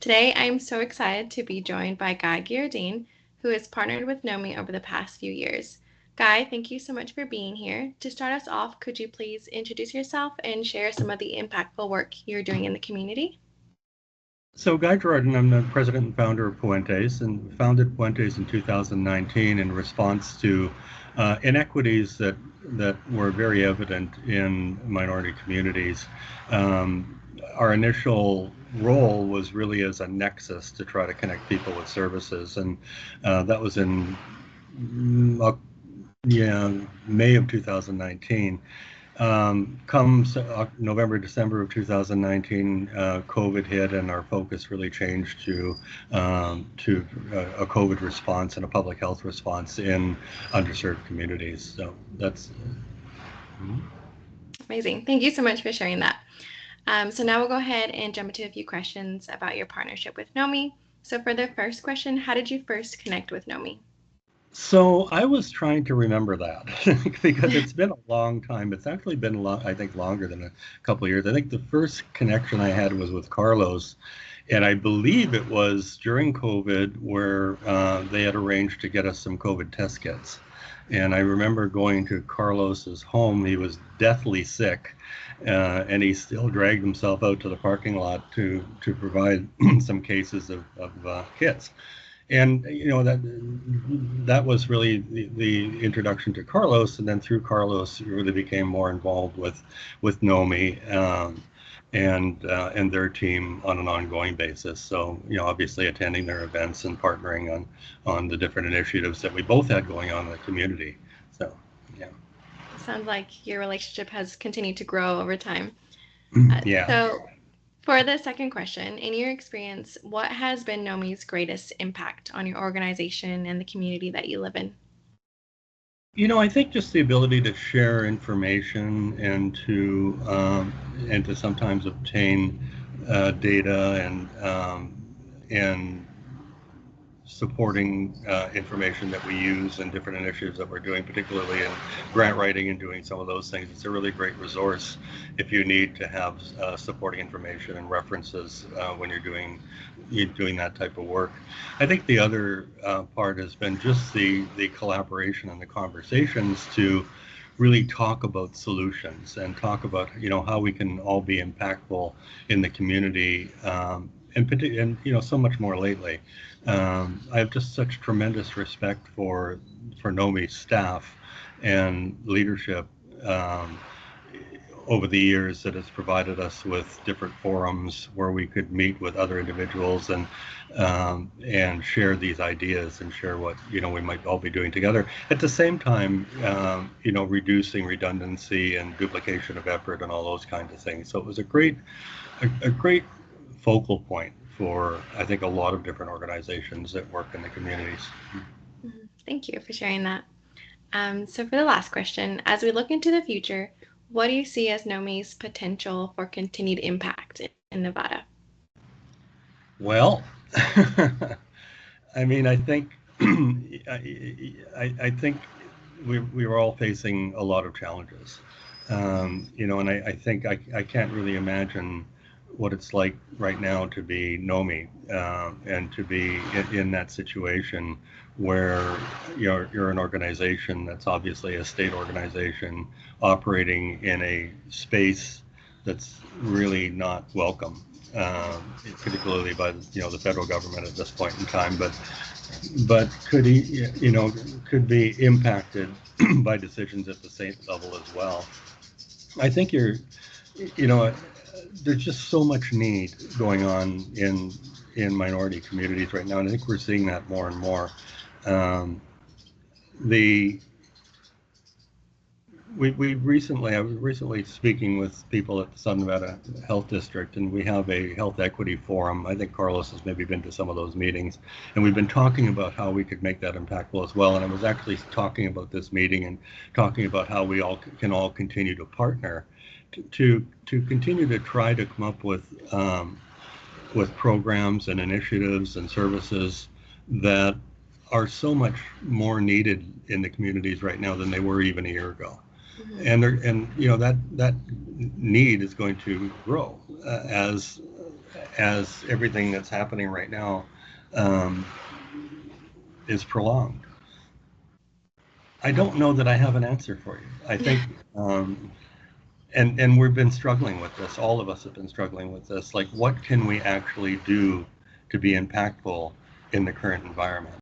Today, I am so excited to be joined by Guy Girardin, who has partnered with NOMHE over the past few years. Guy, thank you so much for being here. To start us off, could you please introduce yourself and share some of the impactful work you're doing in the community? So Guy Girardin, I'm the president and founder of Puentes, and founded Puentes in 2019 in response to inequities that were very evident in minority communities. Our initial role was really as a nexus to try to connect people with services, and that was in May of 2019. Comes November, December of 2019, COVID hit, and our focus really changed to a COVID response and a public health response in underserved communities. So that's. Amazing. Thank you so much for sharing that. So now we'll go ahead and jump into a few questions about your partnership with NOMHE. So for the first question, how did you first connect with NOMHE? So I was trying to remember that because it's been a long time. It's actually been I think longer than a couple of years. I think the first connection I had was with Carlos, and I believe it was during COVID where they had arranged to get us some COVID test kits. And I remember going to Carlos's home. He was deathly sick, and he still dragged himself out to the parking lot to provide some cases of kits. And that was really the introduction to Carlos, and then through Carlos, you really became more involved with NOMHE and their team on an ongoing basis. So obviously attending their events and partnering on the different initiatives that we both had going on in the community. So yeah. Sounds like your relationship has continued to grow over time. Yeah. So for the second question, in your experience, what has been NOMHE's greatest impact on your organization and the community that you live in? I think just the ability to share information and to sometimes obtain data and supporting information that we use in different initiatives that we're doing, particularly in grant writing and doing some of those things. It's a really great resource if you need to have supporting information and references when you're doing that type of work. I think the other part has been just the collaboration and the conversations to really talk about solutions and talk about how we can all be impactful in the community, and so much more lately. I have just such tremendous respect for NOMHE staff and leadership over the years that has provided us with different forums where we could meet with other individuals and share these ideas and share what we might all be doing together. At the same time, reducing redundancy and duplication of effort and all those kinds of things. So it was a great focal point for, I think, a lot of different organizations that work in the communities. Thank you for sharing that. So for the last question, as we look into the future, what do you see as NOMHE's potential for continued impact in Nevada? Well, I mean, I think I think we were all facing a lot of challenges, and I think I can't really imagine what it's like right now to be NOMHE and to be in that situation where you're an organization that's obviously a state organization operating in a space that's really not welcome, particularly by the federal government at this point in time, but could could be impacted by decisions at the state level as well. I think there's just so much need going on in minority communities right now, and I think we're seeing that more and more. The I was recently speaking with people at the Southern Nevada Health District, and we have a health equity forum. I think Carlos has maybe been to some of those meetings, and we've been talking about how we could make that impactful as well. And I was actually talking about this meeting and talking about how we all can continue to partner to continue to try to come up with programs and initiatives and services that are so much more needed in the communities right now than they were even a year ago. And that need is going to grow as as everything that's happening right now um, is prolonged. I don't know that I have an answer for you. I think, and we've been struggling with this. All of us have been struggling with this. Like, what can we actually do to be impactful in the current environment?